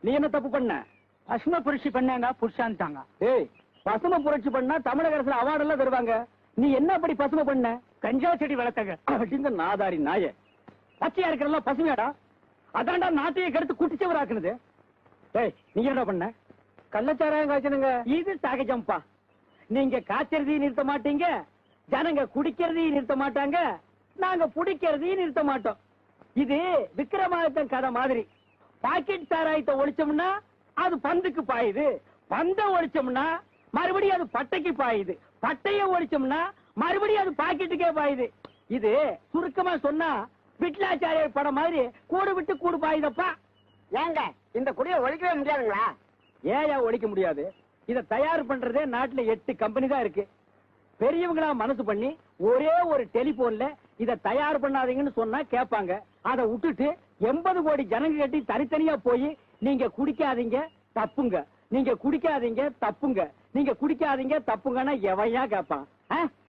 நீ என்ன தப்பு பண்ண? பசுமை புரட்சி பண்ணாங்க, புருஷான்ட்டாங்க. ஏய், பசுமை புரட்சி பண்ணா தமிழக அரசுல அவார்டு எல்லாம் தருவாங்க. நீ என்ன அப்படி பசுமை பண்ண? கஞ்சா செடி வளர்த்தங்க. அப்படிங்க நாதாரி நாய. பச்சையா இருக்கிறதெல்லாம் பசுமையாடா? அதான்டா நாட்டையே கெடுத்து குட்டிச்சவராக்குனது. ஏய், நீங்க என்ன பண்ண? கள்ளச்சாராயம் காய்ச்சனுங்க. இது சகஜம்பா. நீங்க காய்ச்சறதையும் நிறுத்த மாட்டீங்க, ஜனங்க குடிக்கிறதையும் நிறுத்த மாட்டாங்க, நாங்க புடிக்கிறதையும் நிறுத்த மாட்டோம். இது விக்ரமாதித்தன் கதை மாதிரி. பாக்கெட் சாராயத்தை ஒழிச்சோம்னா அது பந்துக்கு பாயுது, பந்த ஒழிச்சோம்னா மறுபடியும் அது பட்டைக்கு பாயுது, பட்டைய ஒழிச்சோம்னா மறுபடியும் அது பாக்கெட்டுக்கே பாயுது. இது சுருக்கமா சொன்னா விட்லாச்சாரியர் படம் மாதிரி கூடு விட்டு கூடு பாயுதப்பா. ஏங்க இந்த குடியை ஒழிக்கவே முடியாதுங்களா? ஏயா ஒழிக்க முடியாது? இத தயார் பண்றதே நாட்டுல 8 கம்பெனி தான் இருக்கு. பெரியவங்களா மனசு பண்ணி ஒரே ஒரு டெலிபோன்ல இத தயார் பண்ணாதீங்கன்னு சொன்னா கேட்பாங்க. அதை விட்டுட்டு 80 கோடி ஜனங்க கட்டி தனித்தனியா போய் நீங்க குடிக்காதீங்க தப்புங்க, நீங்க குடிக்காதீங்க தப்புங்க, நீங்க குடிக்காதீங்க தப்புங்கன்னா எவையா கேட்பான்?